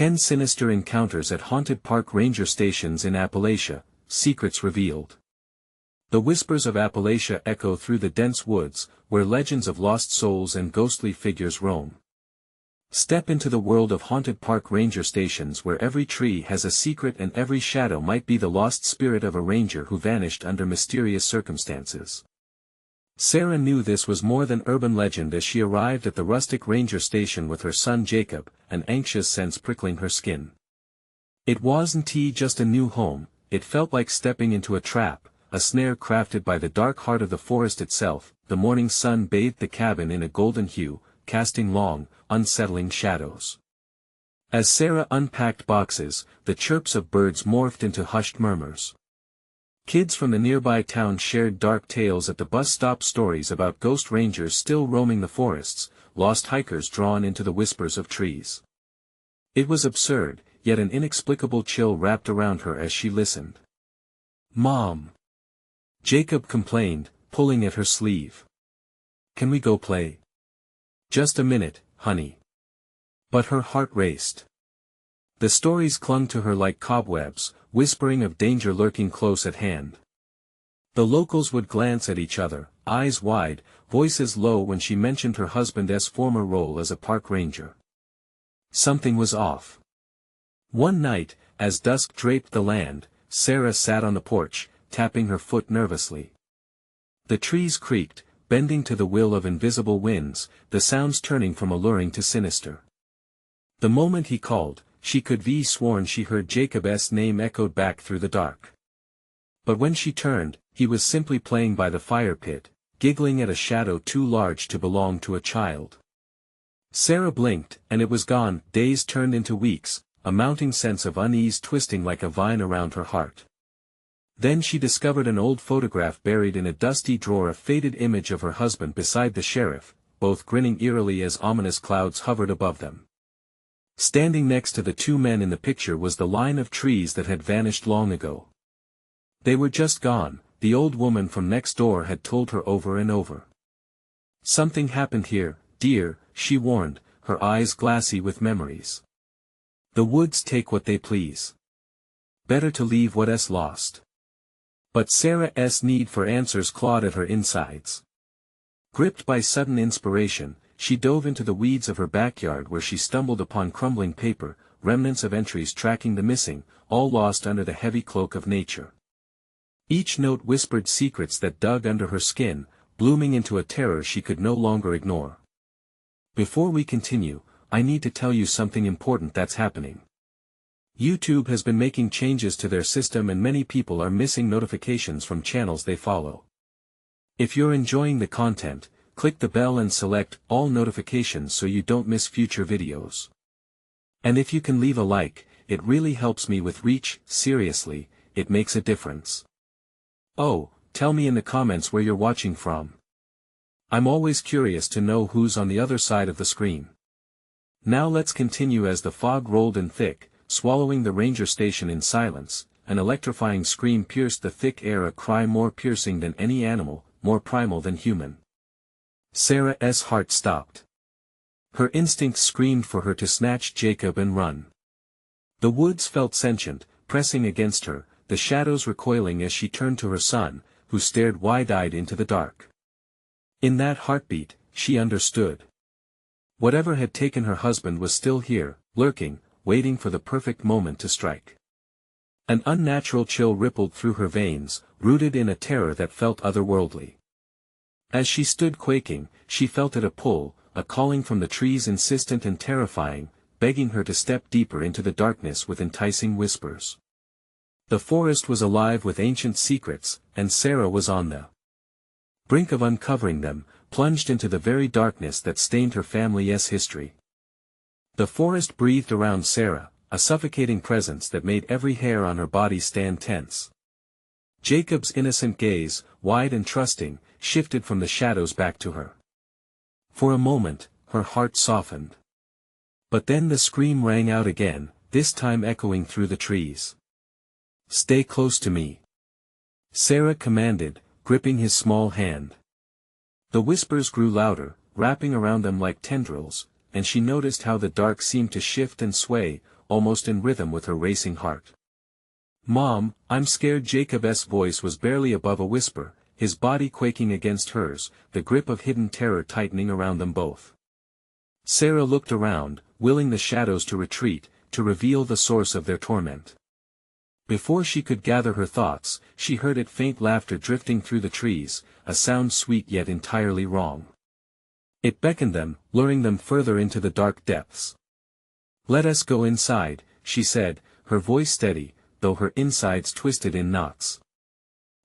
10 Sinister Encounters at Haunted Park Ranger Stations in Appalachia, Secrets Revealed. The whispers of Appalachia echo through the dense woods, where legends of lost souls and ghostly figures roam. Step into the world of haunted park ranger stations where every tree has a secret and every shadow might be the lost spirit of a ranger who vanished under mysterious circumstances. Sarah knew this was more than urban legend as she arrived at the rustic ranger station with her son Jacob, an anxious sense prickling her skin. It wasn't just a new home, it felt like stepping into a trap, a snare crafted by the dark heart of the forest itself. The morning sun bathed the cabin in a golden hue, casting long, unsettling shadows. As Sarah unpacked boxes, the chirps of birds morphed into hushed murmurs. Kids from the nearby town shared dark tales at the bus stop, stories about ghost rangers still roaming the forests, lost hikers drawn into the whispers of trees. It was absurd, yet an inexplicable chill wrapped around her as she listened. "Mom!" Jacob complained, pulling at her sleeve. "Can we go play?" "Just a minute, honey." But her heart raced. The stories clung to her like cobwebs, whispering of danger lurking close at hand. The locals would glance at each other, eyes wide, voices low when she mentioned her husband's former role as a park ranger. Something was off. One night, as dusk draped the land, Sarah sat on the porch, tapping her foot nervously. The trees creaked, bending to the will of invisible winds, the sounds turning from alluring to sinister. The moment he called, she could be sworn she heard Jacob's name echoed back through the dark. But when she turned, he was simply playing by the fire pit, giggling at a shadow too large to belong to a child. Sarah blinked, and it was gone. Days turned into weeks, a mounting sense of unease twisting like a vine around her heart. Then she discovered an old photograph buried in a dusty drawer, a faded image of her husband beside the sheriff, both grinning eerily as ominous clouds hovered above them. Standing next to the two men in the picture was the line of trees that had vanished long ago. They were just gone, the old woman from next door had told her over and over. "Something happened here, dear," she warned, her eyes glassy with memories. "The woods take what they please. Better to leave what's lost." But Sarah's need for answers clawed at her insides. Gripped by sudden inspiration, she dove into the weeds of her backyard where she stumbled upon crumbling paper, remnants of entries tracking the missing, all lost under the heavy cloak of nature. Each note whispered secrets that dug under her skin, blooming into a terror she could no longer ignore. "Before we continue, I need to tell you something important that's happening. YouTube has been making changes to their system and many people are missing notifications from channels they follow. If you're enjoying the content, click the bell and select all notifications so you don't miss future videos. And if you can leave a like, it really helps me with reach. Seriously, it makes a difference. Oh, tell me in the comments where you're watching from. I'm always curious to know who's on the other side of the screen. Now let's continue. As the fog rolled in thick, swallowing the ranger station in silence, an electrifying scream pierced the thick air, a cry more piercing than any animal, more primal than human. Sarah's heart stopped. Her instincts screamed for her to snatch Jacob and run. The woods felt sentient, pressing against her, the shadows recoiling as she turned to her son, who stared wide-eyed into the dark. In that heartbeat, she understood. Whatever had taken her husband was still here, lurking, waiting for the perfect moment to strike. An unnatural chill rippled through her veins, rooted in a terror that felt otherworldly. As she stood quaking, she felt it, a pull, a calling from the trees, insistent and terrifying, begging her to step deeper into the darkness with enticing whispers. The forest was alive with ancient secrets, and Sarah was on the brink of uncovering them, plunged into the very darkness that stained her family's history. The forest breathed around Sarah, a suffocating presence that made every hair on her body stand tense. Jacob's innocent gaze, wide and trusting, shifted from the shadows back to her. For a moment, her heart softened. But then the scream rang out again, this time echoing through the trees. "Stay close to me," Sarah commanded, gripping his small hand. The whispers grew louder, wrapping around them like tendrils, and she noticed how the dark seemed to shift and sway, almost in rhythm with her racing heart. "Mom, I'm scared." Jacob's voice was barely above a whisper, his body quaking against hers, the grip of hidden terror tightening around them both. Sarah looked around, willing the shadows to retreat, to reveal the source of their torment. Before she could gather her thoughts, she heard it faint laughter drifting through the trees, a sound sweet yet entirely wrong. It beckoned them, luring them further into the dark depths. "Let us go inside," she said, her voice steady, though her insides twisted in knots.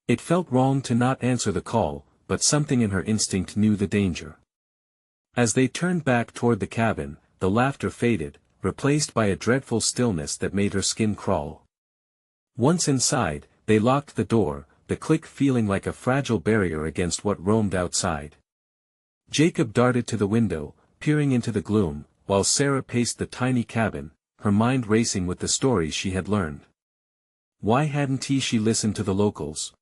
It felt wrong to not answer the call, but something in her instinct knew the danger. As they turned back toward the cabin, the laughter faded, replaced by a dreadful stillness that made her skin crawl. Once inside, they locked the door, the click feeling like a fragile barrier against what roamed outside. Jacob darted to the window, peering into the gloom, while Sarah paced the tiny cabin, her mind racing with the stories she had learned. Why hadn't she listened to the locals?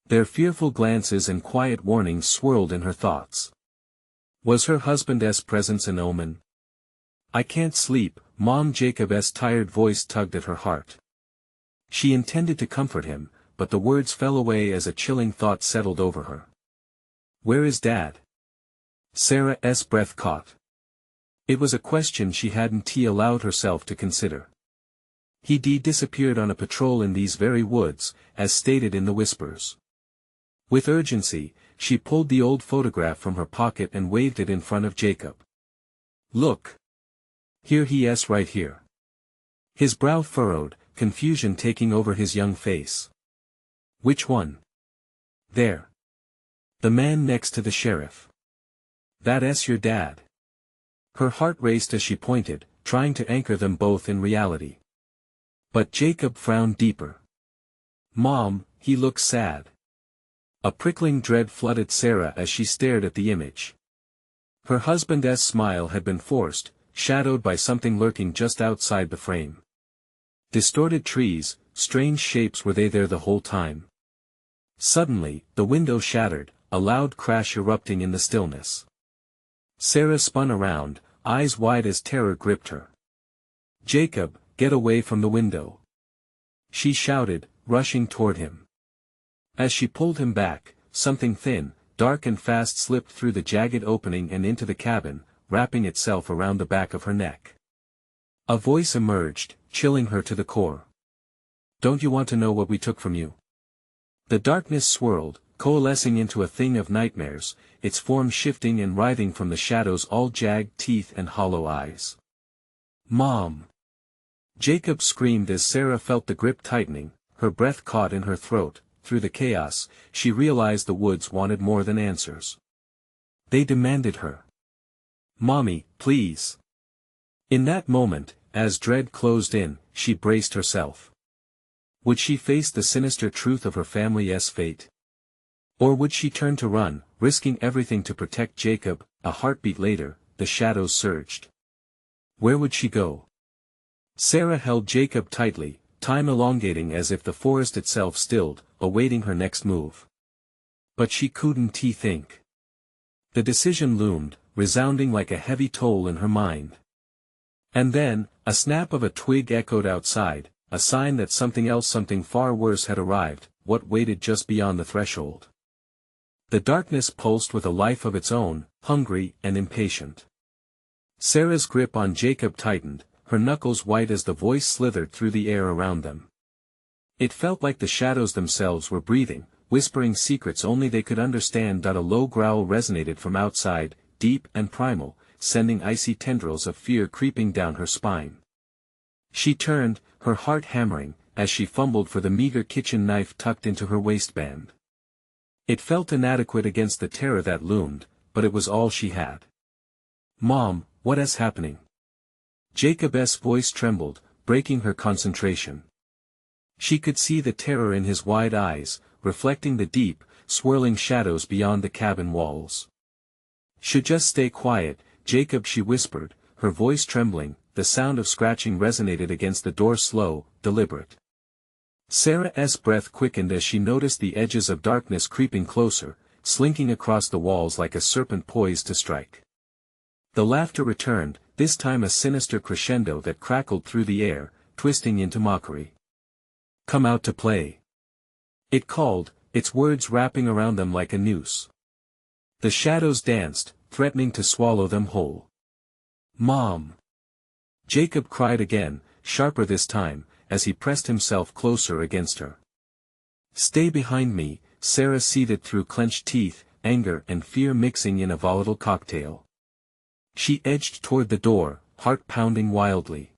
Their fearful glances and quiet warnings swirled in her thoughts. Was her husband's presence an omen? "I can't sleep, Mom." Jacob's tired voice tugged at her heart. She intended to comfort him, but the words fell away as a chilling thought settled over her. "Where is Dad?" Sarah's breath caught. It was a question she hadn't allowed herself to consider. He disappeared on a patrol in these very woods, as stated in the whispers. With urgency, she pulled the old photograph from her pocket and waved it in front of Jacob. "Look. Here he is, right here." His brow furrowed, confusion taking over his young face. "Which one?" "There. The man next to the sheriff." "That's your dad." Her heart raced as she pointed, trying to anchor them both in reality. But Jacob frowned deeper. "Mom, he looks sad." A prickling dread flooded Sarah as she stared at the image. Her husband's smile had been forced, shadowed by something lurking just outside the frame. Distorted trees, strange shapes, were they there the whole time? Suddenly, the window shattered, a loud crash erupting in the stillness. Sarah spun around, eyes wide as terror gripped her. "Jacob, get away from the window!" she shouted, rushing toward him. As she pulled him back, something thin, dark and fast slipped through the jagged opening and into the cabin, wrapping itself around the back of her neck. A voice emerged, chilling her to the core. "Don't you want to know what we took from you?" The darkness swirled, coalescing into a thing of nightmares, its form shifting and writhing from the shadows, all jagged teeth and hollow eyes. "Mom!" Jacob screamed as Sarah felt the grip tightening, her breath caught in her throat. Through the chaos, she realized the woods wanted more than answers. They demanded her. "Mommy, please." In that moment, as dread closed in, she braced herself. Would she face the sinister truth of her family's fate? Or would she turn to run, risking everything to protect Jacob? A heartbeat later, the shadows surged. Where would she go? Sarah held Jacob tightly, time elongating as if the forest itself stilled, awaiting her next move. But she couldn't think. The decision loomed, resounding like a heavy toll in her mind. And then, a snap of a twig echoed outside, a sign that something far worse had arrived, what waited just beyond the threshold. The darkness pulsed with a life of its own, hungry and impatient. Sarah's grip on Jacob tightened, her knuckles white as the voice slithered through the air around them. It felt like the shadows themselves were breathing, whispering secrets only they could understand. A low growl resonated from outside, deep and primal, sending icy tendrils of fear creeping down her spine. She turned, her heart hammering, as she fumbled for the meager kitchen knife tucked into her waistband. It felt inadequate against the terror that loomed, but it was all she had. "Mom, what is happening?" Jacob's voice trembled, breaking her concentration. She could see the terror in his wide eyes, reflecting the deep, swirling shadows beyond the cabin walls. "Should just stay quiet, Jacob," she whispered, her voice trembling. The sound of scratching resonated against the door, slow, deliberate. Sarah's breath quickened as she noticed the edges of darkness creeping closer, slinking across the walls like a serpent poised to strike. The laughter returned, this time a sinister crescendo that crackled through the air, twisting into mockery. "Come out to play," it called, its words wrapping around them like a noose. The shadows danced, threatening to swallow them whole. "Mom!" Jacob cried again, sharper this time, as he pressed himself closer against her. "Stay behind me," Sarah seethed through clenched teeth, anger and fear mixing in a volatile cocktail. She edged toward the door, heart pounding wildly.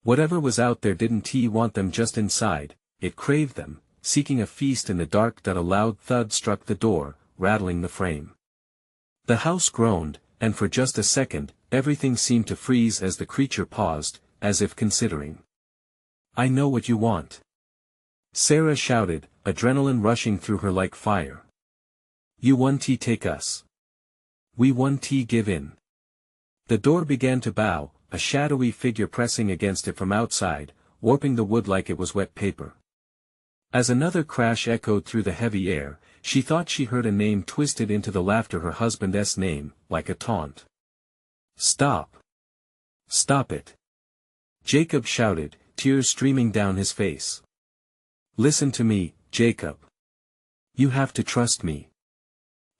Whatever was out there didn't want them just inside, it craved them, seeking a feast in the dark. That a loud thud struck the door, rattling the frame. The house groaned, and for just a second, everything seemed to freeze as the creature paused, as if considering. "I know what you want," Sarah shouted, adrenaline rushing through her like fire. "You want to take us. We want to give in." The door began to bow, a shadowy figure pressing against it from outside, warping the wood like it was wet paper. As another crash echoed through the heavy air, she thought she heard a name twisted into the laughter, her husband's name, like a taunt. "Stop! Stop it!" Jacob shouted, tears streaming down his face. "Listen to me, Jacob. You have to trust me.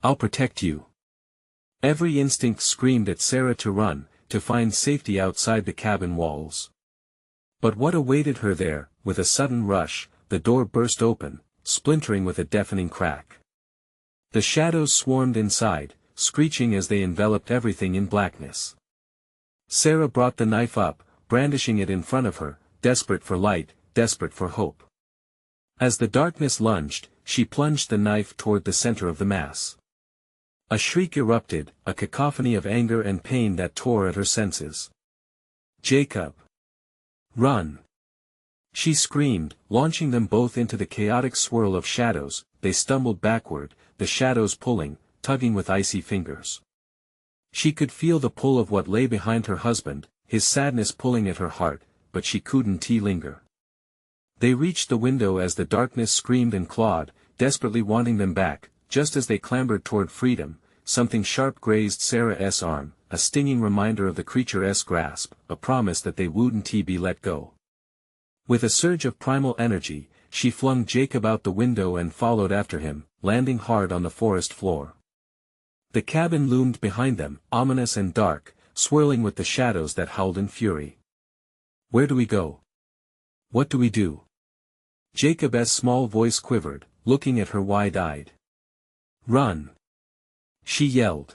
I'll protect you." Every instinct screamed at Sarah to run, to find safety outside the cabin walls. But what awaited her there? With a sudden rush, the door burst open, splintering with a deafening crack. The shadows swarmed inside, screeching as they enveloped everything in blackness. Sarah brought the knife up, brandishing it in front of her, desperate for light, desperate for hope. As the darkness lunged, she plunged the knife toward the center of the mass. A shriek erupted, a cacophony of anger and pain that tore at her senses. "Jacob! Run!" She screamed, launching them both into the chaotic swirl of shadows. They stumbled backward, the shadows pulling, tugging with icy fingers. She could feel the pull of what lay behind her husband, his sadness pulling at her heart, but she couldn't linger. They reached the window as the darkness screamed and clawed, desperately wanting them back. Just as they clambered toward freedom, something sharp grazed Sarah's arm, a stinging reminder of the creature's grasp, a promise that they wouldn't be let go. With a surge of primal energy, she flung Jacob out the window and followed after him, landing hard on the forest floor. The cabin loomed behind them, ominous and dark, swirling with the shadows that howled in fury. "Where do we go? What do we do?" Jacob's small voice quivered, looking at her wide-eyed. "Run!" she yelled.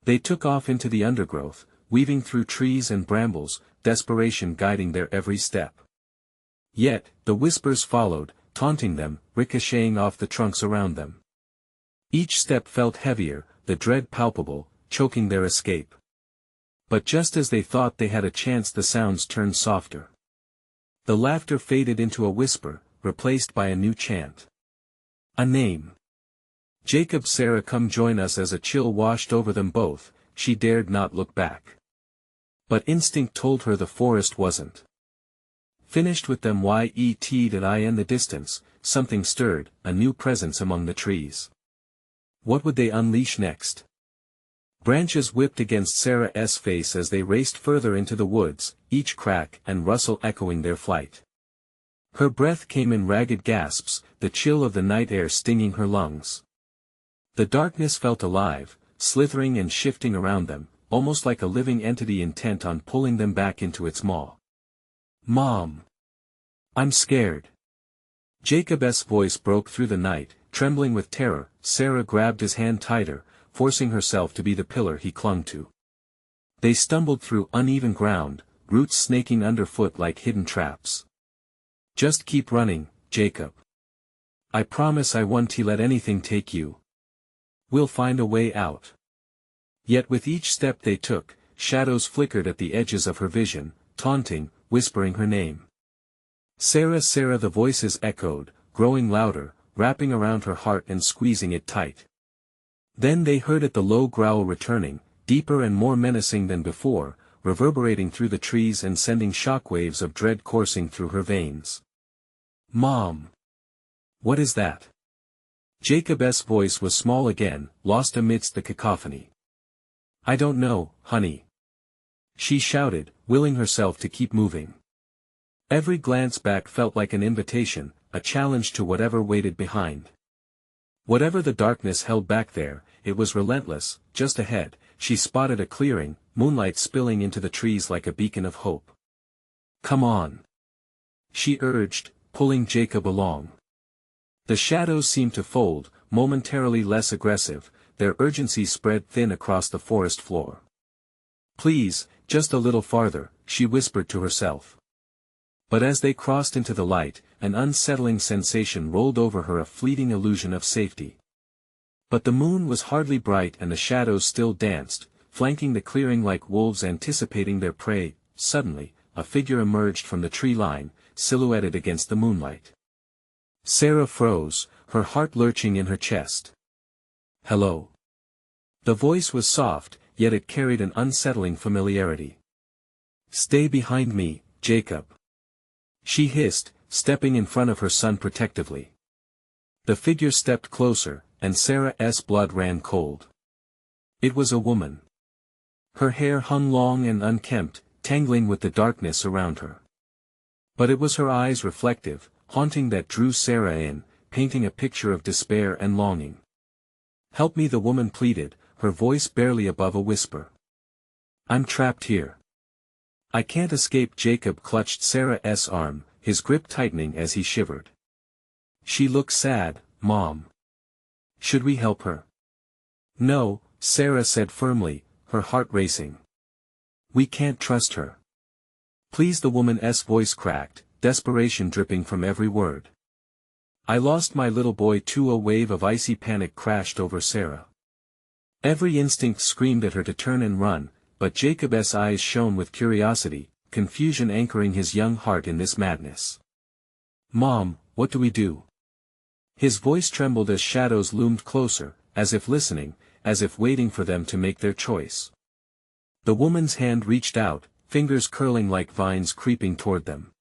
They took off into the undergrowth, weaving through trees and brambles, desperation guiding their every step. Yet, the whispers followed, taunting them, ricocheting off the trunks around them. Each step felt heavier, the dread palpable, choking their escape. But just as they thought they had a chance, the sounds turned softer. The laughter faded into a whisper, replaced by a new chant. A name. "Jacob, Sarah, come join us." As a chill washed over them both, she dared not look back. But instinct told her the forest wasn't finished with them. In the distance, something stirred, a new presence among the trees. What would they unleash next? Branches whipped against Sarah's face as they raced further into the woods, each crack and rustle echoing their flight. Her breath came in ragged gasps, the chill of the night air stinging her lungs. The darkness felt alive, slithering and shifting around them, almost like a living entity intent on pulling them back into its maw. "Mom! I'm scared." Jacob's voice broke through the night, trembling with terror. Sarah grabbed his hand tighter, forcing herself to be the pillar he clung to. They stumbled through uneven ground, roots snaking underfoot like hidden traps. "Just keep running, Jacob. I promise I won't let anything take you. We'll find a way out." Yet with each step they took, shadows flickered at the edges of her vision, taunting, whispering her name. "Sarah, Sarah," the voices echoed, growing louder, wrapping around her heart and squeezing it tight. Then they heard it, the low growl returning, deeper and more menacing than before, reverberating through the trees and sending shockwaves of dread coursing through her veins. "Mom! What is that?" Jacob's voice was small again, lost amidst the cacophony. "I don't know, honey. she shouted, willing herself to keep moving. Every glance back felt like an invitation, a challenge to whatever waited behind. Whatever the darkness held back there, it was relentless. Just ahead, she spotted a clearing, moonlight spilling into the trees like a beacon of hope. "Come on," she urged, pulling Jacob along. The shadows seemed to fold, momentarily less aggressive, their urgency spread thin across the forest floor. "Please, just a little farther," she whispered to herself. But as they crossed into the light, an unsettling sensation rolled over her, a fleeting illusion of safety. But the moon was hardly bright and the shadows still danced, flanking the clearing like wolves anticipating their prey. Suddenly, a figure emerged from the tree line, silhouetted against the moonlight. Sarah froze, her heart lurching in her chest. "Hello." The voice was soft, yet it carried an unsettling familiarity. "Stay behind me, Jacob," she hissed, stepping in front of her son protectively. The figure stepped closer, and Sarah's blood ran cold. It was a woman. Her hair hung long and unkempt, tangling with the darkness around her. But it was her eyes, reflective, haunting, that drew Sarah in, painting a picture of despair and longing. "Help me," the woman pleaded, her voice barely above a whisper. "I'm trapped here. I can't escape." Jacob clutched Sarah's arm, his grip tightening as he shivered. "She looks sad, Mom. Should we help her?" "No," Sarah said firmly, her heart racing. "We can't trust her. Please." The woman's voice cracked, desperation dripping from every word. "I lost my little boy too." A wave of icy panic crashed over Sarah. Every instinct screamed at her to turn and run, but Jacob's eyes shone with curiosity, confusion anchoring his young heart in this madness. "Mom, what do we do?" His voice trembled as shadows loomed closer, as if listening, as if waiting for them to make their choice. The woman's hand reached out, fingers curling like vines creeping toward them.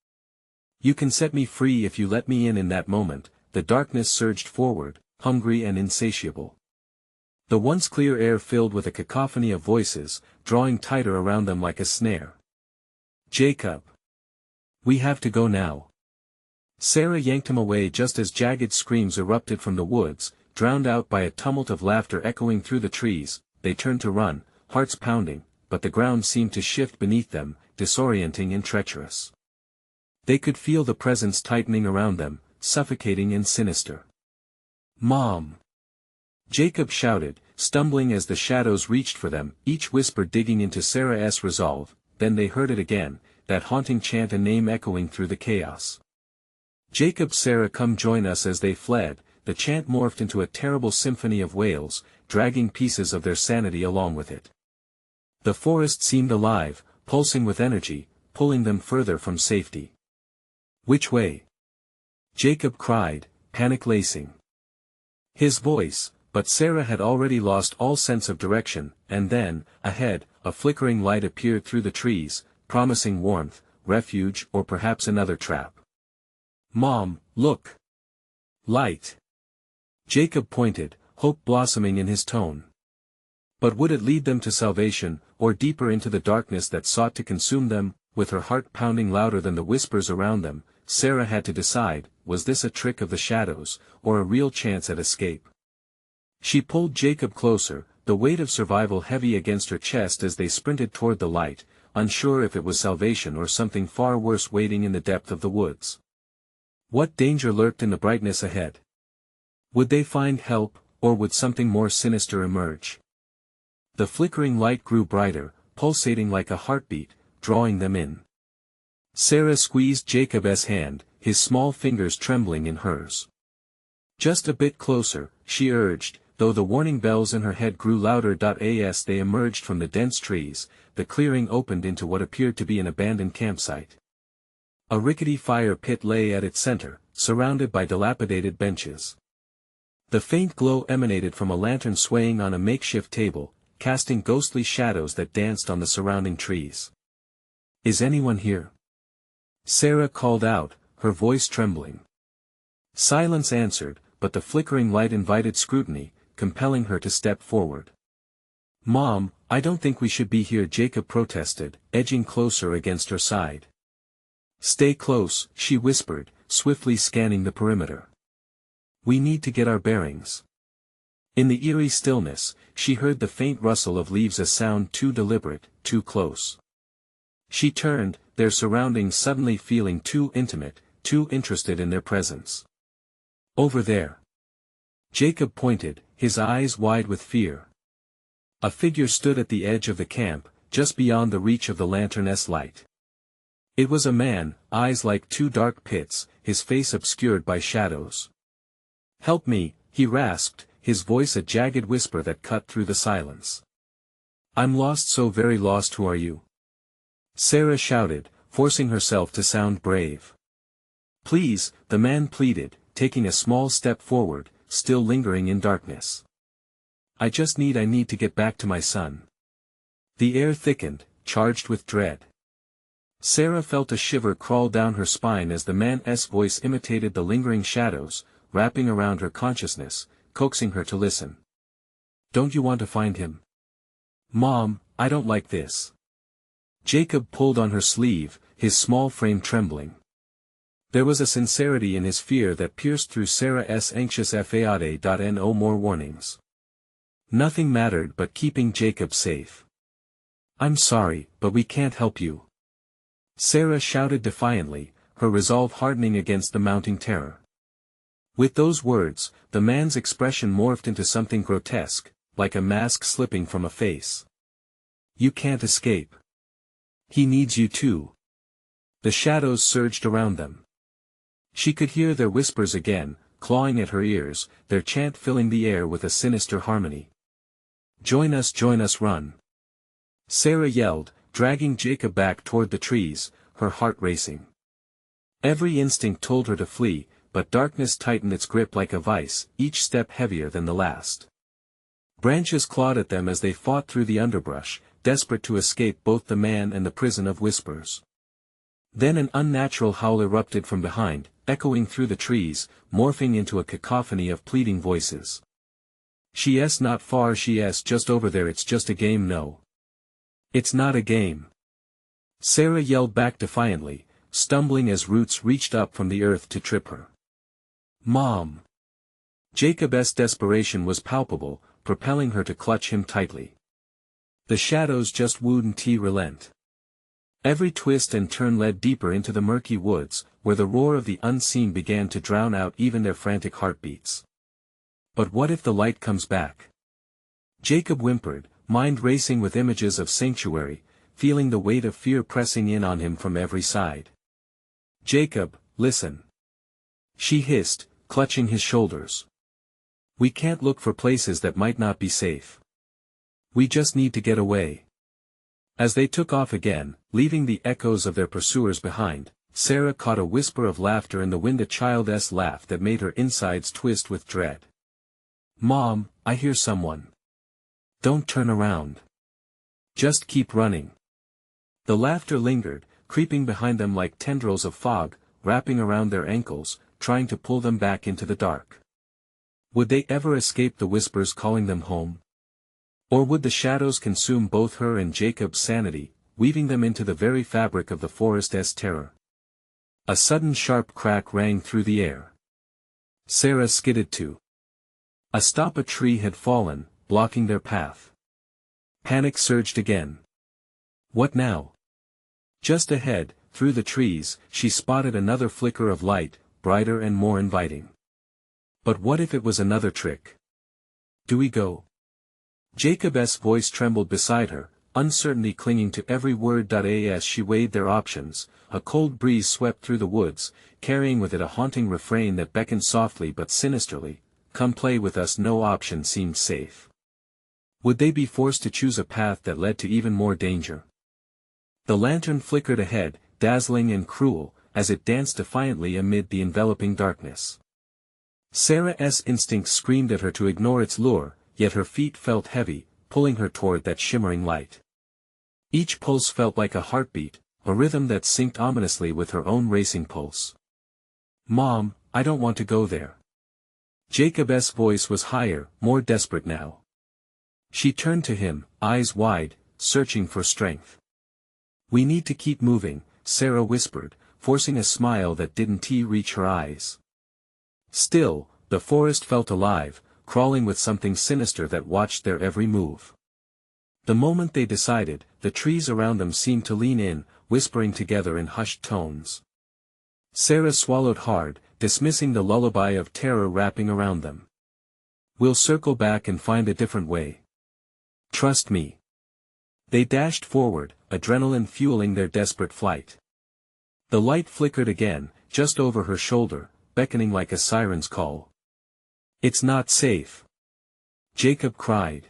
"You can set me free if you let me in." In that moment, the darkness surged forward, hungry and insatiable. The once clear air filled with a cacophony of voices, drawing tighter around them like a snare. "Jacob! We have to go now." Sarah yanked him away just as jagged screams erupted from the woods, drowned out by a tumult of laughter echoing through the trees. They turned to run, hearts pounding, but the ground seemed to shift beneath them, disorienting and treacherous. They could feel the presence tightening around them, suffocating and sinister. "Mom!" Jacob shouted, stumbling as the shadows reached for them, each whisper digging into Sarah's resolve. Then they heard it again, that haunting chant, a name echoing through the chaos. "Jacob, Sarah, come join us." As they fled, the chant morphed into a terrible symphony of wails, dragging pieces of their sanity along with it. The forest seemed alive, pulsing with energy, pulling them further from safety. "Which way?" Jacob cried, panic lacing his voice, but Sarah had already lost all sense of direction. And then, ahead, a flickering light appeared through the trees, promising warmth, refuge, or perhaps another trap. "Mom, look! Light!" Jacob pointed, hope blossoming in his tone. But would it lead them to salvation, or deeper into the darkness that sought to consume them? With her heart pounding louder than the whispers around them, Sarah had to decide, was this a trick of the shadows, or a real chance at escape? She pulled Jacob closer, the weight of survival heavy against her chest as they sprinted toward the light, unsure if it was salvation or something far worse waiting in the depth of the woods. What danger lurked in the brightness ahead? Would they find help, or would something more sinister emerge? The flickering light grew brighter, pulsating like a heartbeat, drawing them in. Sarah squeezed Jacob's hand, his small fingers trembling in hers. "Just a bit closer," she urged, though the warning bells in her head grew louder. As they emerged from the dense trees, the clearing opened into what appeared to be an abandoned campsite. A rickety fire pit lay at its center, surrounded by dilapidated benches. The faint glow emanated from a lantern swaying on a makeshift table, casting ghostly shadows that danced on the surrounding trees. "Is anyone here?" Sarah called out, her voice trembling. Silence answered, but the flickering light invited scrutiny, compelling her to step forward. "Mom, I don't think we should be here, Jacob protested, edging closer against her side. Stay close, she whispered, swiftly scanning the perimeter. We need to get our bearings. In the eerie stillness, she heard the faint rustle of leaves, a sound too deliberate, too close. She turned, their surroundings suddenly feeling too intimate, too interested in their presence. Over there. Jacob pointed, his eyes wide with fear. A figure stood at the edge of the camp, just beyond the reach of the lantern's light. It was a man, eyes like two dark pits, his face obscured by shadows. Help me, he rasped, his voice a jagged whisper that cut through the silence. I'm lost, so very lost. Who are you? Sarah shouted, forcing herself to sound brave. Please, the man pleaded, taking a small step forward, still lingering in darkness. I need to get back to my son. The air thickened, charged with dread. Sarah felt a shiver crawl down her spine as the man's voice imitated the lingering shadows, wrapping around her consciousness, coaxing her to listen. Don't you want to find him? Mom, I don't like this. Jacob pulled on her sleeve, his small frame trembling. There was a sincerity in his fear that pierced through Sarah's anxious faade. No more warnings. Nothing mattered but keeping Jacob safe. I'm sorry, but we can't help you. Sarah shouted defiantly, her resolve hardening against the mounting terror. With those words, the man's expression morphed into something grotesque, like a mask slipping from a face. You can't escape. He needs you too. The shadows surged around them. She could hear their whispers again, clawing at her ears, their chant filling the air with a sinister harmony. Join us, run. Sarah yelled, dragging Jacob back toward the trees, her heart racing. Every instinct told her to flee, but darkness tightened its grip like a vice, each step heavier than the last. Branches clawed at them as they fought through the underbrush, desperate to escape both the man and the prison of whispers. Then an unnatural howl erupted from behind, echoing through the trees, morphing into a cacophony of pleading voices. She's not far, she's just over there, it's just a game. No. It's not a game. Sarah yelled back defiantly, stumbling as roots reached up from the earth to trip her. Mom! Jacob's desperation was palpable, propelling her to clutch him tightly. The shadows just wouldn't relent. Every twist and turn led deeper into the murky woods, where the roar of the unseen began to drown out even their frantic heartbeats. But what if the light comes back? Jacob whimpered, mind racing with images of sanctuary, feeling the weight of fear pressing in on him from every side. Jacob, listen. She hissed, clutching his shoulders. We can't look for places that might not be safe. We just need to get away. As they took off again, leaving the echoes of their pursuers behind, Sarah caught a whisper of laughter in the wind, a child's laugh that made her insides twist with dread. Mom, I hear someone. Don't turn around. Just keep running. The laughter lingered, creeping behind them like tendrils of fog, wrapping around their ankles, trying to pull them back into the dark. Would they ever escape the whispers calling them home? Or would the shadows consume both her and Jacob's sanity, weaving them into the very fabric of the forest's terror? A sudden sharp crack rang through the air. Sarah skidded to a stop. A tree had fallen, blocking their path. Panic surged again. What now? Just ahead, through the trees, she spotted another flicker of light, brighter and more inviting. But what if it was another trick? Do we go? Jacob's voice trembled beside her, uncertainty clinging to every word. As she weighed their options, a cold breeze swept through the woods, carrying with it a haunting refrain that beckoned softly but sinisterly, come play with us. No option seemed safe. Would they be forced to choose a path that led to even more danger? The lantern flickered ahead, dazzling and cruel, as it danced defiantly amid the enveloping darkness. Sarah's instincts screamed at her to ignore its lure, yet her feet felt heavy, pulling her toward that shimmering light. Each pulse felt like a heartbeat, a rhythm that synced ominously with her own racing pulse. Mom, I don't want to go there. Jacob's voice was higher, more desperate now. She turned to him, eyes wide, searching for strength. "We need to keep moving," Sarah whispered, forcing a smile that didn't reach her eyes. Still, the forest felt alive, crawling with something sinister that watched their every move. The moment they decided, the trees around them seemed to lean in, whispering together in hushed tones. Sarah swallowed hard, dismissing the lullaby of terror wrapping around them. "We'll circle back and find a different way. Trust me." They dashed forward, adrenaline fueling their desperate flight. The light flickered again, just over her shoulder, beckoning like a siren's call. "It's not safe," Jacob cried.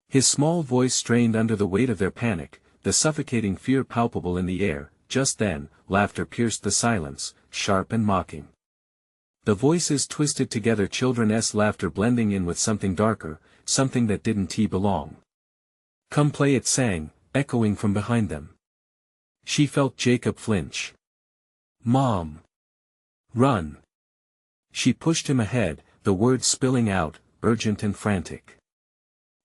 His small voice strained under the weight of their panic, the suffocating fear palpable in the air. Just then, laughter pierced the silence, sharp and mocking. The voices twisted together, children's laughter blending in with something darker, something that didn't belong. "Come play," it sang, echoing from behind them. She felt Jacob flinch. "Mom! Run!" She pushed him ahead, the words spilling out, urgent and frantic.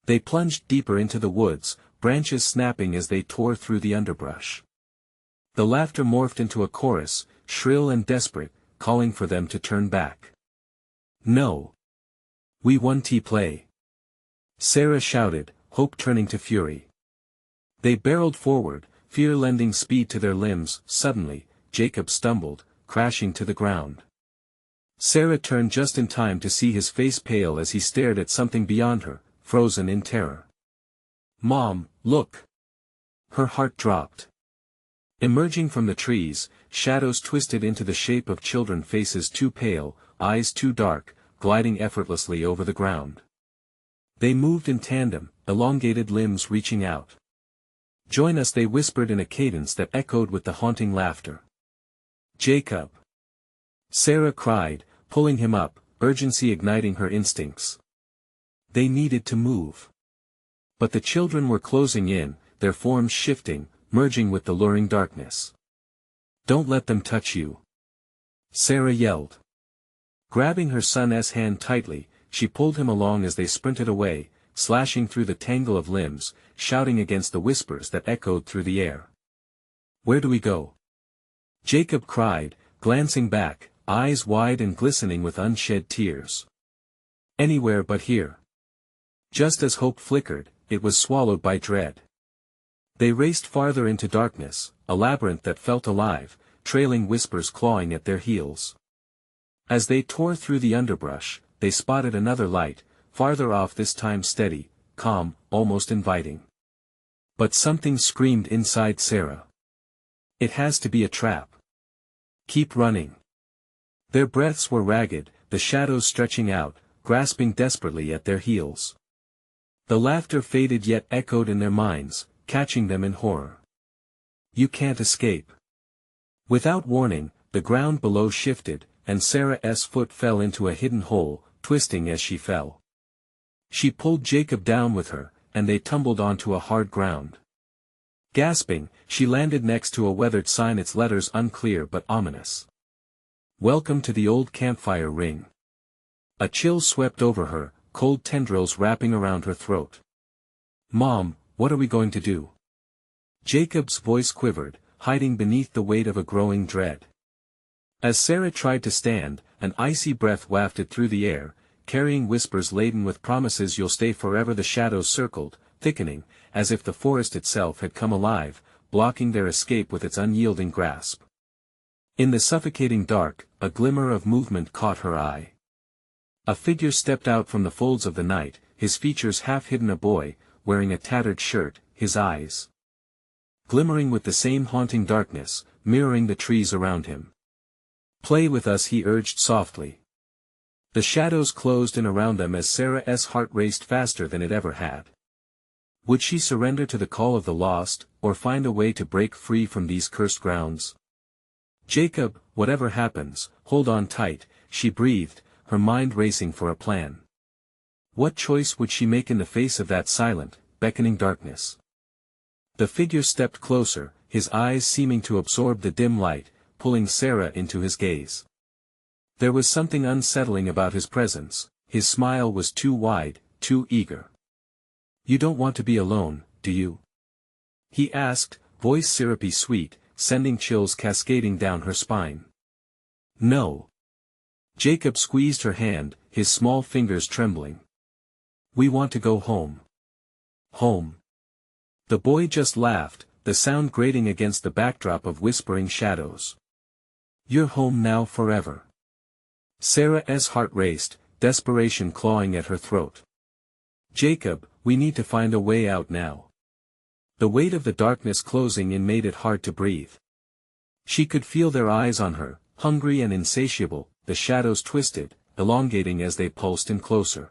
They plunged deeper into the woods, branches snapping as they tore through the underbrush. The laughter morphed into a chorus, shrill and desperate, calling for them to turn back. "No! We want to play!" Sarah shouted, hope turning to fury. They barreled forward, fear lending speed to their limbs. Suddenly, Jacob stumbled, crashing to the ground. Sarah turned just in time to see his face pale as he stared at something beyond her, frozen in terror. "Mom, look!" Her heart dropped. Emerging from the trees, shadows twisted into the shape of children, faces too pale, eyes too dark, gliding effortlessly over the ground. They moved in tandem, elongated limbs reaching out. "Join us," they whispered in a cadence that echoed with the haunting laughter. "Jacob!" Sarah cried, pulling him up, urgency igniting her instincts. They needed to move. But the children were closing in, their forms shifting, merging with the luring darkness. "Don't let them touch you!" Sarah yelled. Grabbing her son's hand tightly, she pulled him along as they sprinted away, slashing through the tangle of limbs, shouting against the whispers that echoed through the air. "Where do we go?" Jacob cried, glancing back, eyes wide and glistening with unshed tears. "Anywhere but here." Just as hope flickered, it was swallowed by dread. They raced farther into darkness, a labyrinth that felt alive, trailing whispers clawing at their heels. As they tore through the underbrush, they spotted another light, farther off, this time steady, calm, almost inviting. But something screamed inside Sarah. "It has to be a trap. Keep running." Their breaths were ragged, the shadows stretching out, grasping desperately at their heels. The laughter faded yet echoed in their minds, catching them in horror. "You can't escape." Without warning, the ground below shifted, and Sarah's foot fell into a hidden hole, twisting as she fell. She pulled Jacob down with her, and they tumbled onto a hard ground. Gasping, she landed next to a weathered sign, its letters unclear but ominous. "Welcome to the old campfire ring." A chill swept over her, cold tendrils wrapping around her throat. "Mom, what are we going to do?" Jacob's voice quivered, hiding beneath the weight of a growing dread. As Sarah tried to stand, an icy breath wafted through the air, carrying whispers laden with promises. "You'll stay forever." The shadows circled, thickening, as if the forest itself had come alive, blocking their escape with its unyielding grasp. In the suffocating dark, a glimmer of movement caught her eye. A figure stepped out from the folds of the night, his features half hidden, a boy, wearing a tattered shirt, his eyes glimmering with the same haunting darkness, mirroring the trees around him. "Play with us," he urged softly. The shadows closed in around them as Sarah's heart raced faster than it ever had. Would she surrender to the call of the lost, or find a way to break free from these cursed grounds? "Jacob, whatever happens, hold on tight," she breathed, her mind racing for a plan. What choice would she make in the face of that silent, beckoning darkness? The figure stepped closer, his eyes seeming to absorb the dim light, pulling Sarah into his gaze. There was something unsettling about his presence, his smile was too wide, too eager. You don't want to be alone, do you? He asked, voice syrupy sweet, sending chills cascading down her spine. No. Jacob squeezed her hand, his small fingers trembling. We want to go home. Home. The boy just laughed, the sound grating against the backdrop of whispering shadows. You're home now forever. Sarah's heart raced, desperation clawing at her throat. Jacob, we need to find a way out now. The weight of the darkness closing in made it hard to breathe. She could feel their eyes on her, hungry and insatiable, the shadows twisted, elongating as they pulsed in closer.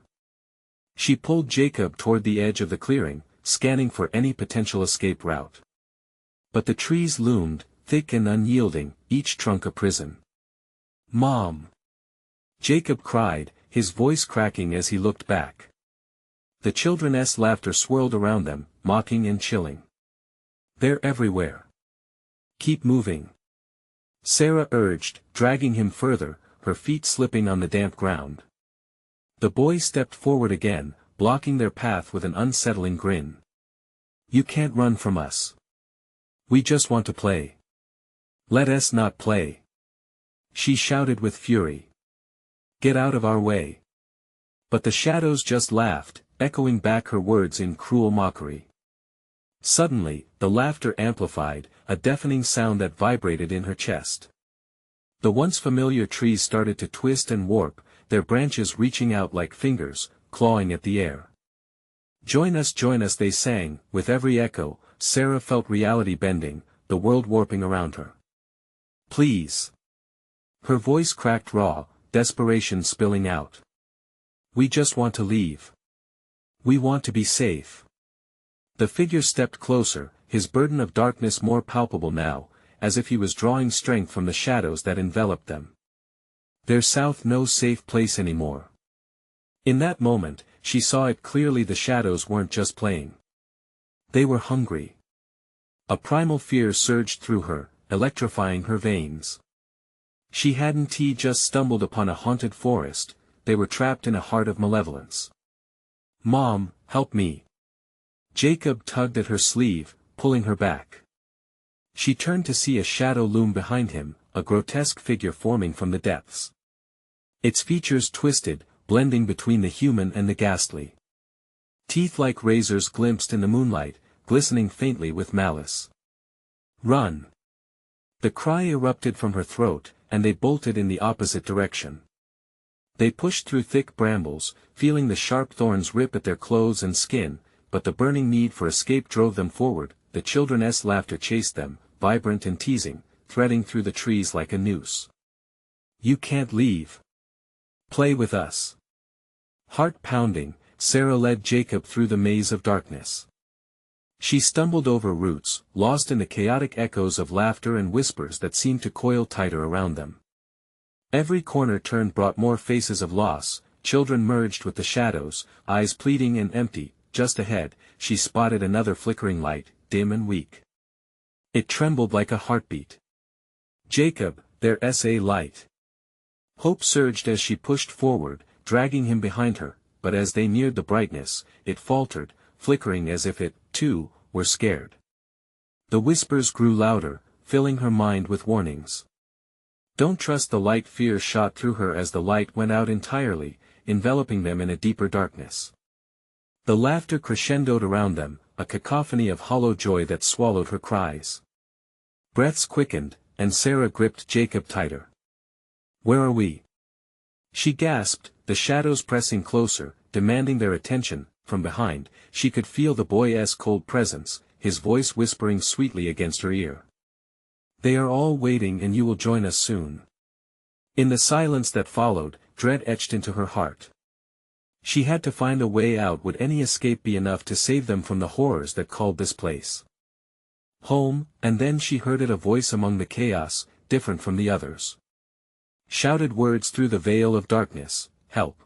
She pulled Jacob toward the edge of the clearing, scanning for any potential escape route. But the trees loomed, thick and unyielding, each trunk a prison. Mom! Jacob cried, his voice cracking as he looked back. The children's laughter swirled around them, mocking and chilling. They're everywhere. Keep moving. Sarah urged, dragging him further, her feet slipping on the damp ground. The boy stepped forward again, blocking their path with an unsettling grin. You can't run from us. We just want to play. Let us not play. She shouted with fury. Get out of our way. But the shadows just laughed, echoing back her words in cruel mockery. Suddenly, the laughter amplified, a deafening sound that vibrated in her chest. The once familiar trees started to twist and warp, their branches reaching out like fingers, clawing at the air. Join us, they sang, with every echo. Sarah felt reality bending, the world warping around her. Please. Her voice cracked raw, desperation spilling out. We just want to leave. We want to be safe. The figure stepped closer, his burden of darkness more palpable now, as if he was drawing strength from the shadows that enveloped them. There's south no safe place anymore. In that moment, she saw it clearly, the shadows weren't just playing. They were hungry. A primal fear surged through her, electrifying her veins. She hadn't just stumbled upon a haunted forest, they were trapped in a heart of malevolence. Mom, help me. Jacob tugged at her sleeve, pulling her back. She turned to see a shadow loom behind him, a grotesque figure forming from the depths. Its features twisted, blending between the human and the ghastly. Teeth like razors glimpsed in the moonlight, glistening faintly with malice. Run! The cry erupted from her throat, and they bolted in the opposite direction. They pushed through thick brambles, feeling the sharp thorns rip at their clothes and skin, but the burning need for escape drove them forward. The children's laughter chased them, vibrant and teasing, threading through the trees like a noose. You can't leave. Play with us. Heart pounding, Sarah led Jacob through the maze of darkness. She stumbled over roots, lost in the chaotic echoes of laughter and whispers that seemed to coil tighter around them. Every corner turned brought more faces of loss, children merged with the shadows, eyes pleading and empty. Just ahead, she spotted another flickering light, dim and weak. It trembled like a heartbeat. Jacob, their SA light. Hope surged as she pushed forward, dragging him behind her, but as they neared the brightness, it faltered, flickering as if it, too, were scared. The whispers grew louder, filling her mind with warnings. Don't trust the light. Fear shot through her as the light went out entirely, enveloping them in a deeper darkness. The laughter crescendoed around them, a cacophony of hollow joy that swallowed her cries. Breaths quickened, and Sarah gripped Jacob tighter. Where are we? She gasped, the shadows pressing closer, demanding their attention. From behind, she could feel the boy's cold presence, his voice whispering sweetly against her ear. They are all waiting, and you will join us soon. In the silence that followed, dread etched into her heart. She had to find a way out. Would any escape be enough to save them from the horrors that called this place home? And then she heard it, a voice among the chaos, different from the others. Shouted words through the veil of darkness, help.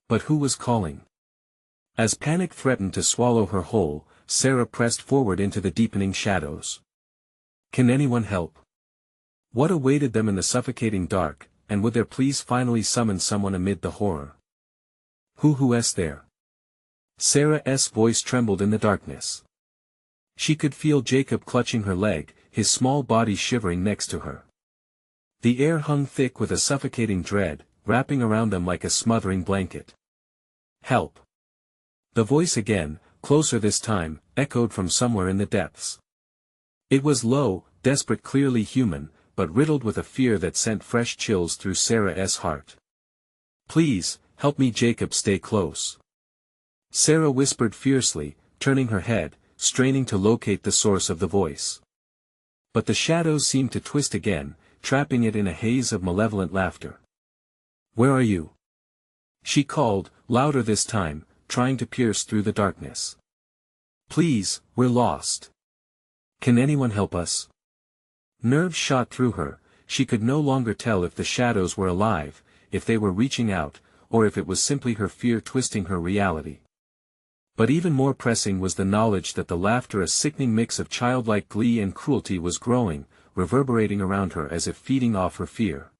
But who was calling? As panic threatened to swallow her whole, Sarah pressed forward into the deepening shadows. Can anyone help? What awaited them in the suffocating dark, and would their pleas finally summon someone amid the horror? Who's there? Sarah's voice trembled in the darkness. She could feel Jacob clutching her leg, his small body shivering next to her. The air hung thick with a suffocating dread, wrapping around them like a smothering blanket. "Help!" The voice again, closer this time, echoed from somewhere in the depths. It was low, desperate, clearly human, but riddled with a fear that sent fresh chills through Sarah's heart. "Please, help me, Jacob, stay close." Sarah whispered fiercely, turning her head, straining to locate the source of the voice. But the shadows seemed to twist again, trapping it in a haze of malevolent laughter. "Where are you?" she called, louder this time, trying to pierce through the darkness. "Please, we're lost. Can anyone help us?" Nerves shot through her. She could no longer tell if the shadows were alive, if they were reaching out, or if it was simply her fear twisting her reality. But even more pressing was the knowledge that the laughter, a sickening mix of childlike glee and cruelty, was growing, reverberating around her as if feeding off her fear.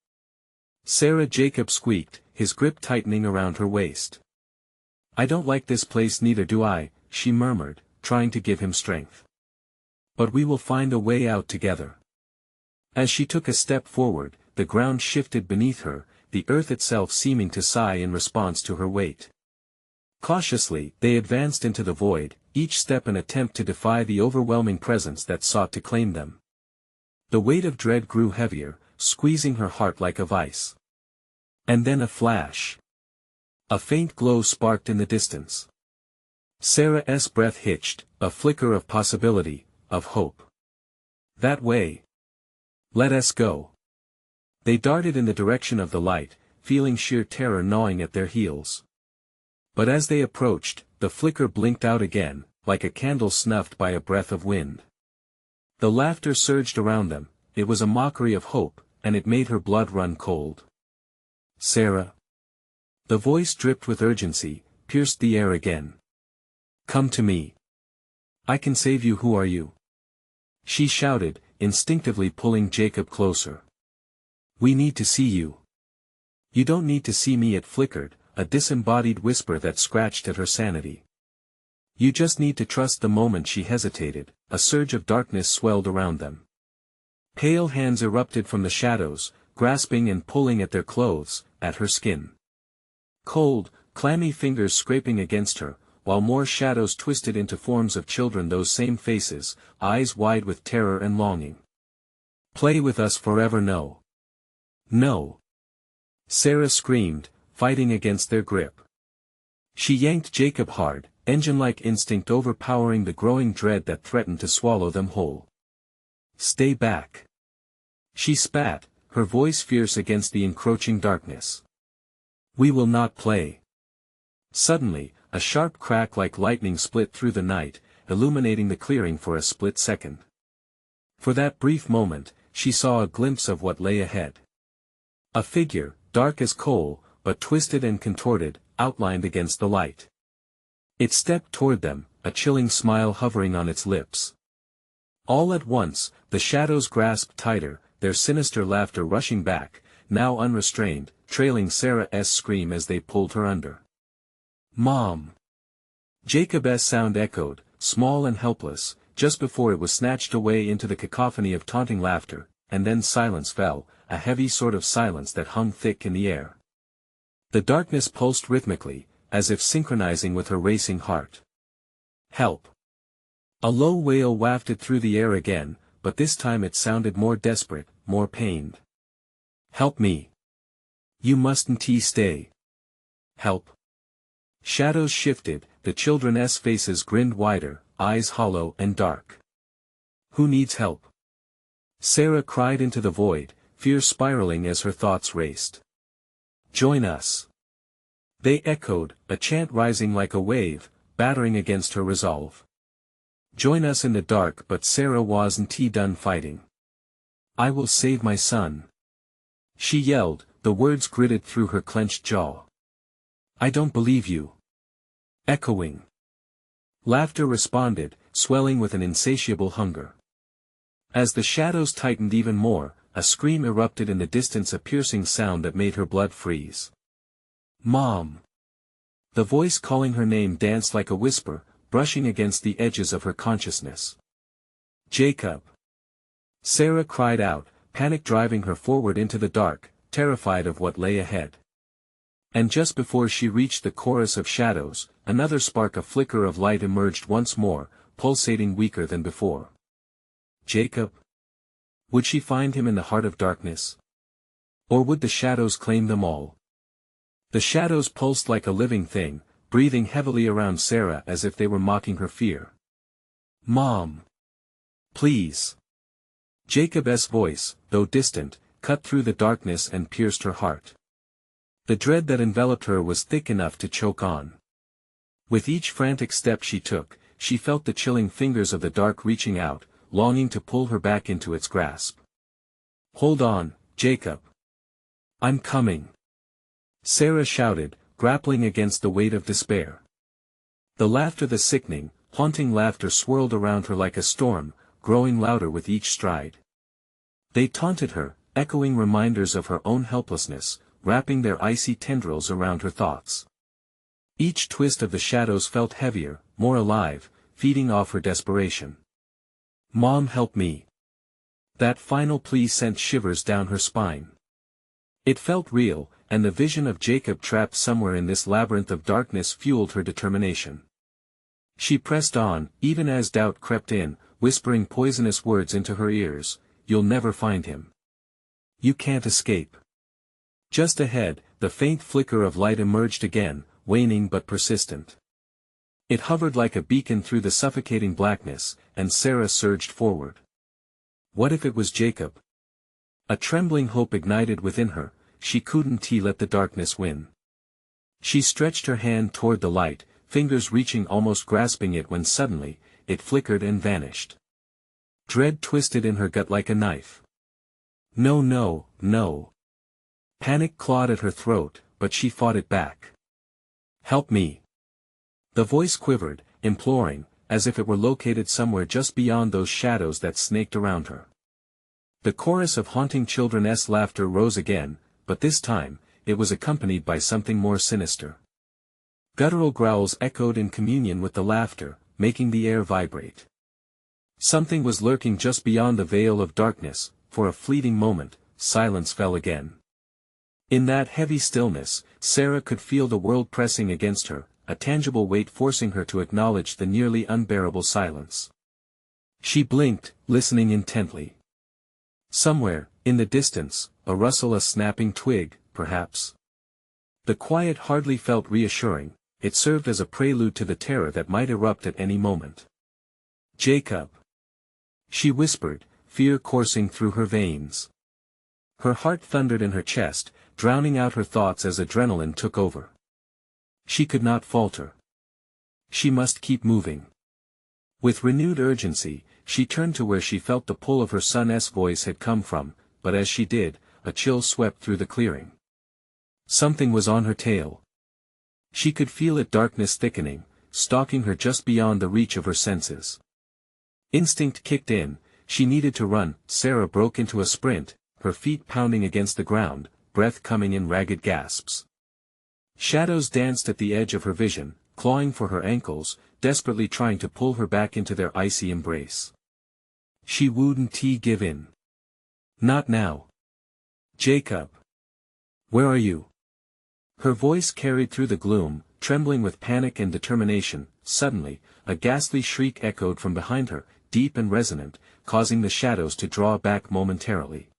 "Sarah," Jacob squeaked, his grip tightening around her waist. "I don't like this place, neither do I," she murmured, trying to give him strength. "But we will find a way out together." As she took a step forward, the ground shifted beneath her, the earth itself seeming to sigh in response to her weight. Cautiously, they advanced into the void, each step an attempt to defy the overwhelming presence that sought to claim them. The weight of dread grew heavier, squeezing her heart like a vice. And then a flash. A faint glow sparked in the distance. Sarah's breath hitched, a flicker of possibility, of hope. "That way. Let us go." They darted in the direction of the light, feeling sheer terror gnawing at their heels. But as they approached, the flicker blinked out again, like a candle snuffed by a breath of wind. The laughter surged around them. It was a mockery of hope, and it made her blood run cold. "Sarah." The voice dripped with urgency, pierced the air again. "Come to me. I can save you." "Who are you?" she shouted, instinctively pulling Jacob closer. "We need to see you." "You don't need to see me," it flickered, a disembodied whisper that scratched at her sanity. "You just need to trust." The moment she hesitated, a surge of darkness swelled around them. Pale hands erupted from the shadows, grasping and pulling at their clothes, at her skin. Cold, clammy fingers scraping against her, while more shadows twisted into forms of children, those same faces, eyes wide with terror and longing. "Play with us forever." "No. No." Sarah screamed, fighting against their grip. She yanked Jacob hard, engine-like instinct overpowering the growing dread that threatened to swallow them whole. "Stay back." She spat, her voice fierce against the encroaching darkness. "We will not play." Suddenly, a sharp crack like lightning split through the night, illuminating the clearing for a split second. For that brief moment, she saw a glimpse of what lay ahead. A figure, dark as coal, but twisted and contorted, outlined against the light. It stepped toward them, a chilling smile hovering on its lips. All at once, the shadows grasped tighter, their sinister laughter rushing back, now unrestrained, trailing Sarah's scream as they pulled her under. "Mom!" Jacob's sound echoed, small and helpless, just before it was snatched away into the cacophony of taunting laughter, and then silence fell, a heavy sort of silence that hung thick in the air. The darkness pulsed rhythmically, as if synchronizing with her racing heart. "Help!" A low wail wafted through the air again, but this time it sounded more desperate, more pained. "Help me! You mustn't stay. Help!" Shadows shifted, the children's faces grinned wider, eyes hollow and dark. "Who needs help?" Sarah cried into the void, fear spiraling as her thoughts raced. "Join us!" They echoed, a chant rising like a wave, battering against her resolve. Join us in the dark, but Sarah wasn't done fighting. "I will save my son!" she yelled, the words gritted through her clenched jaw. "I don't believe you!" Echoing. Laughter responded, swelling with an insatiable hunger. As the shadows tightened even more, a scream erupted in the distance, a piercing sound that made her blood freeze. "Mom!" The voice calling her name danced like a whisper, brushing against the edges of her consciousness. Jacob! Sarah cried out, panic driving her forward into the dark, terrified of what lay ahead. And just before she reached the chorus of shadows, another spark, a flicker of light emerged once more, pulsating weaker than before. Jacob? Would she find him in the heart of darkness? Or would the shadows claim them all? The shadows pulsed like a living thing, breathing heavily around Sarah as if they were mocking her fear. Mom! Please! Jacob's voice, though distant, cut through the darkness and pierced her heart. The dread that enveloped her was thick enough to choke on. With each frantic step she took, she felt the chilling fingers of the dark reaching out, longing to pull her back into its grasp. Hold on, Jacob. I'm coming. Sarah shouted, grappling against the weight of despair. The laughter, the sickening, haunting laughter swirled around her like a storm, growing louder with each stride. They taunted her, echoing reminders of her own helplessness, wrapping their icy tendrils around her thoughts. Each twist of the shadows felt heavier, more alive, feeding off her desperation. Mom, help me. That final plea sent shivers down her spine. It felt real, and the vision of Jacob trapped somewhere in this labyrinth of darkness fueled her determination. She pressed on, even as doubt crept in, whispering poisonous words into her ears. You'll never find him. You can't escape. Just ahead, the faint flicker of light emerged again, waning but persistent. It hovered like a beacon through the suffocating blackness, and Sarah surged forward. What if it was Jacob? A trembling hope ignited within her. She couldn't let the darkness win. She stretched her hand toward the light, fingers reaching, almost grasping it, when suddenly, it flickered and vanished. Dread twisted in her gut like a knife. No, no, no. Panic clawed at her throat, but she fought it back. Help me. The voice quivered, imploring, as if it were located somewhere just beyond those shadows that snaked around her. The chorus of haunting children's laughter rose again, but this time, it was accompanied by something more sinister. Guttural growls echoed in communion with the laughter, making the air vibrate. Something was lurking just beyond the veil of darkness. For a fleeting moment, silence fell again. In that heavy stillness, Sarah could feel the world pressing against her, a tangible weight forcing her to acknowledge the nearly unbearable silence. She blinked, listening intently. Somewhere, in the distance, a rustle, a snapping twig, perhaps. The quiet hardly felt reassuring, it served as a prelude to the terror that might erupt at any moment. Jacob! She whispered, fear coursing through her veins. Her heart thundered in her chest, drowning out her thoughts as adrenaline took over. She could not falter. She must keep moving. With renewed urgency, she turned to where she felt the pull of her son's voice had come from, but as she did, a chill swept through the clearing. Something was on her tail. She could feel it, darkness thickening, stalking her just beyond the reach of her senses. Instinct kicked in, she needed to run. Sarah broke into a sprint, her feet pounding against the ground, breath coming in ragged gasps. Shadows danced at the edge of her vision, clawing for her ankles, desperately trying to pull her back into their icy embrace. She wouldn't give in. Not now. Jacob! Where are you? Her voice carried through the gloom, trembling with panic and determination. Suddenly, a ghastly shriek echoed from behind her, deep and resonant, causing the shadows to draw back momentarily.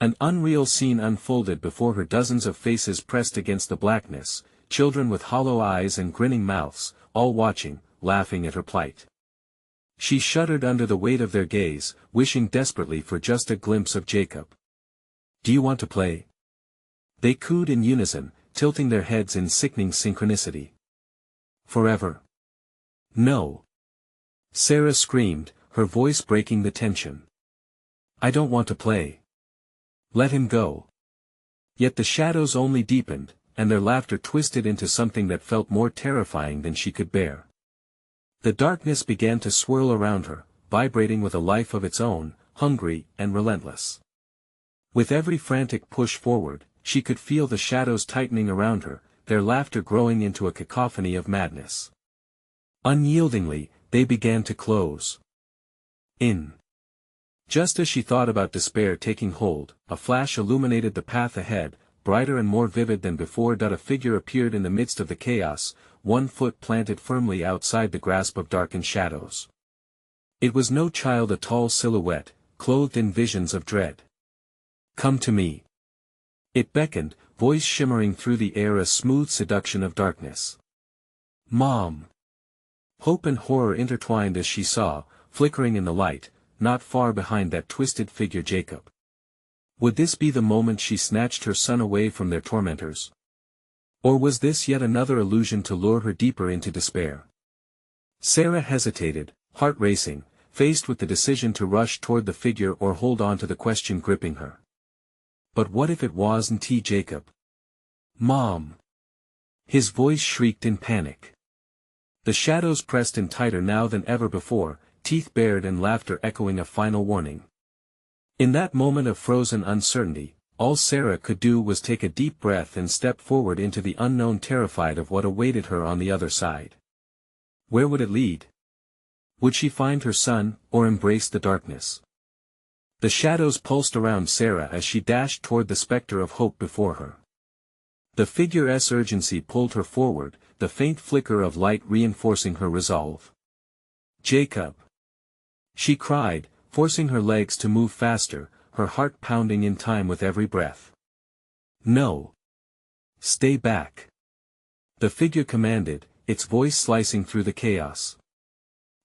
An unreal scene unfolded before her. Dozens of faces pressed against the blackness, children with hollow eyes and grinning mouths, all watching, laughing at her plight. She shuddered under the weight of their gaze, wishing desperately for just a glimpse of Jacob. Do you want to play? They cooed in unison, tilting their heads in sickening synchronicity. Forever. No. Sarah screamed, her voice breaking the tension. I don't want to play. Let him go. Yet the shadows only deepened, and their laughter twisted into something that felt more terrifying than she could bear. The darkness began to swirl around her, vibrating with a life of its own, hungry and relentless. With every frantic push forward, she could feel the shadows tightening around her, their laughter growing into a cacophony of madness. Unyieldingly, they began to close in. Just as she thought about despair taking hold, a flash illuminated the path ahead, brighter and more vivid than before. A figure appeared in the midst of the chaos, one foot planted firmly outside the grasp of darkened shadows. It was no child, a tall silhouette, clothed in visions of dread. "Come to me." It beckoned, voice shimmering through the air, a smooth seduction of darkness. "Mom!" Hope and horror intertwined as she saw, flickering in the light, not far behind that twisted figure, Jacob. Would this be the moment she snatched her son away from their tormentors? Or was this yet another illusion to lure her deeper into despair? Sarah hesitated, heart racing, faced with the decision to rush toward the figure or hold on to the question gripping her. But what if it wasn't Jacob? "Mom!" His voice shrieked in panic. The shadows pressed in tighter now than ever before, teeth bared and laughter echoing a final warning. In that moment of frozen uncertainty, all Sarah could do was take a deep breath and step forward into the unknown, terrified of what awaited her on the other side. Where would it lead? Would she find her son, or embrace the darkness? The shadows pulsed around Sarah as she dashed toward the specter of hope before her. The figure's urgency pulled her forward, the faint flicker of light reinforcing her resolve. "Jacob!" she cried, forcing her legs to move faster, her heart pounding in time with every breath. "No! Stay back!" the figure commanded, its voice slicing through the chaos.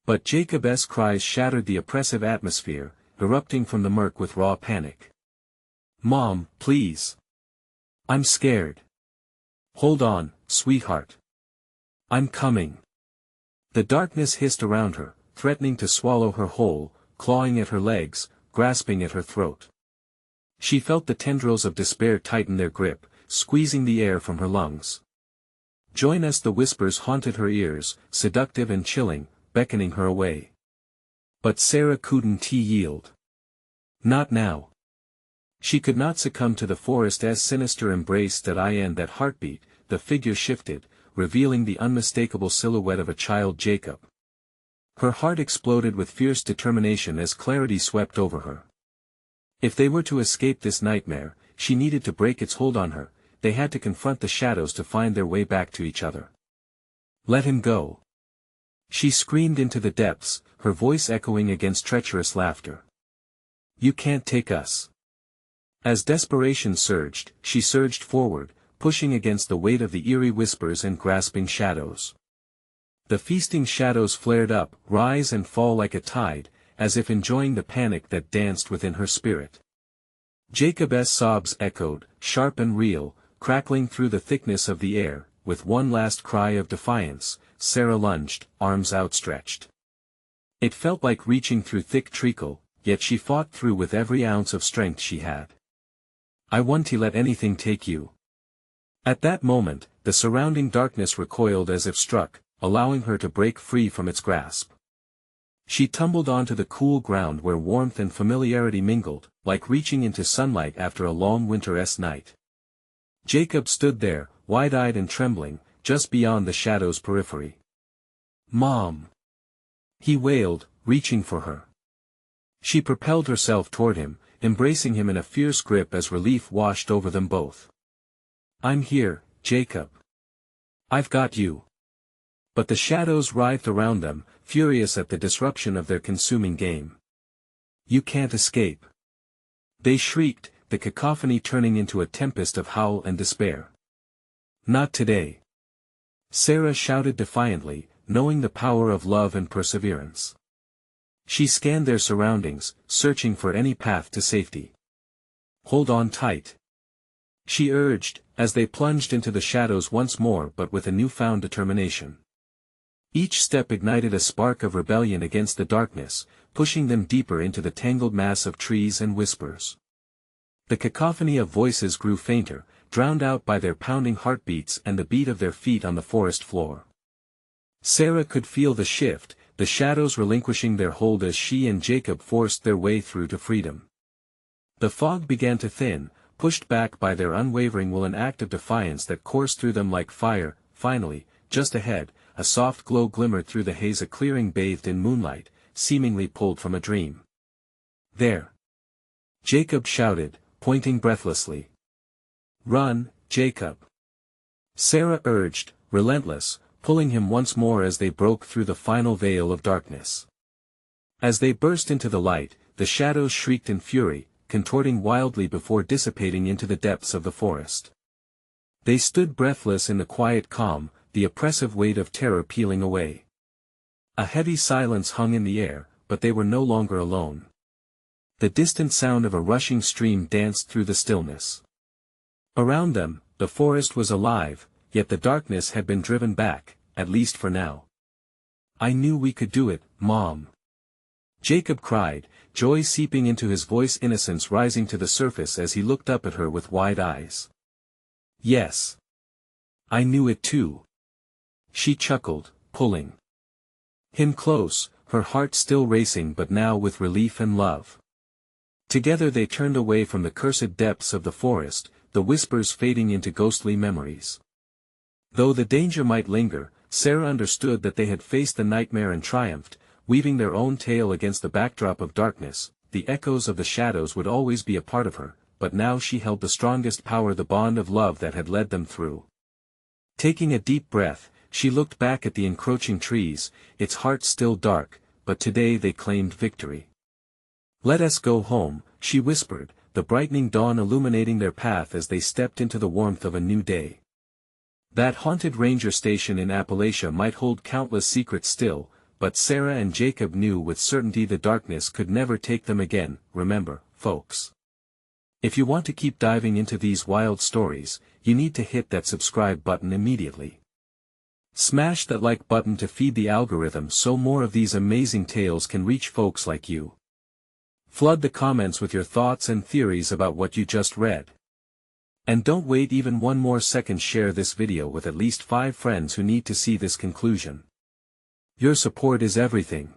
But Jacob's cries shattered the oppressive atmosphere, erupting from the murk with raw panic. "Mom, please! I'm scared. Hold on, sweetheart. I'm coming." The darkness hissed around her, threatening to swallow her whole, clawing at her legs, grasping at her throat. She felt the tendrils of despair tighten their grip, squeezing the air from her lungs. "Join us," the whispers haunted her ears, seductive and chilling, beckoning her away. But Sarah couldn't yield. Not now. She could not succumb to the forest's sinister embrace. That heartbeat, the figure shifted, revealing the unmistakable silhouette of a child, Jacob. Her heart exploded with fierce determination as clarity swept over her. If they were to escape this nightmare, she needed to break its hold on her. They had to confront the shadows to find their way back to each other. "Let him go!" she screamed into the depths, her voice echoing against treacherous laughter. "You can't take us." As desperation surged, she surged forward, pushing against the weight of the eerie whispers and grasping shadows. The feasting shadows flared up, rise and fall like a tide, as if enjoying the panic that danced within her spirit. Jacob's sobs echoed, sharp and real, crackling through the thickness of the air. With one last cry of defiance, Sarah lunged, arms outstretched. It felt like reaching through thick treacle, yet she fought through with every ounce of strength she had. "I won't let anything take you." At that moment, the surrounding darkness recoiled as if struck, allowing her to break free from its grasp. She tumbled onto the cool ground where warmth and familiarity mingled, like reaching into sunlight after a long winter's night. Jacob stood there, wide-eyed and trembling, just beyond the shadow's periphery. "Mom!" he wailed, reaching for her. She propelled herself toward him, embracing him in a fierce grip as relief washed over them both. "I'm here, Jacob. I've got you." But the shadows writhed around them, furious at the disruption of their consuming game. "You can't escape!" they shrieked, the cacophony turning into a tempest of howl and despair. "Not today!" Sarah shouted defiantly, knowing the power of love and perseverance. She scanned their surroundings, searching for any path to safety. "Hold on tight," she urged, as they plunged into the shadows once more, but with a newfound determination. Each step ignited a spark of rebellion against the darkness, pushing them deeper into the tangled mass of trees and whispers. The cacophony of voices grew fainter, drowned out by their pounding heartbeats and the beat of their feet on the forest floor. Sarah could feel the shift, the shadows relinquishing their hold as she and Jacob forced their way through to freedom. The fog began to thin, pushed back by their unwavering will, an act of defiance that coursed through them like fire. Finally, just ahead, a soft glow glimmered through the haze, a clearing bathed in moonlight, seemingly pulled from a dream. "There!" Jacob shouted, pointing breathlessly. "Run, Jacob!" Sarah urged, relentless, pulling him once more as they broke through the final veil of darkness. As they burst into the light, the shadows shrieked in fury, contorting wildly before dissipating into the depths of the forest. They stood breathless in the quiet calm, the oppressive weight of terror peeling away. A heavy silence hung in the air, but they were no longer alone. The distant sound of a rushing stream danced through the stillness. Around them, the forest was alive, yet the darkness had been driven back, at least for now. "I knew we could do it, Mom!" Jacob cried, joy seeping into his voice, innocence rising to the surface as he looked up at her with wide eyes. "Yes. I knew it too." She chuckled, pulling him close, her heart still racing but now with relief and love. Together they turned away from the cursed depths of the forest, the whispers fading into ghostly memories. Though the danger might linger, Sarah understood that they had faced the nightmare and triumphed, weaving their own tale against the backdrop of darkness. The echoes of the shadows would always be a part of her, but now she held the strongest power, the bond of love that had led them through. Taking a deep breath, she looked back at the encroaching trees, its heart still dark, but today they claimed victory. "Let us go home," she whispered, the brightening dawn illuminating their path as they stepped into the warmth of a new day. That haunted ranger station in Appalachia might hold countless secrets still, but Sarah and Jacob knew with certainty the darkness could never take them again. Remember, folks. If you want to keep diving into these wild stories, you need to hit that subscribe button immediately. Smash that like button to feed the algorithm so more of these amazing tales can reach folks like you. Flood the comments with your thoughts and theories about what you just read. And don't wait even one more second, share this video with at least 5 friends who need to see this conclusion. Your support is everything.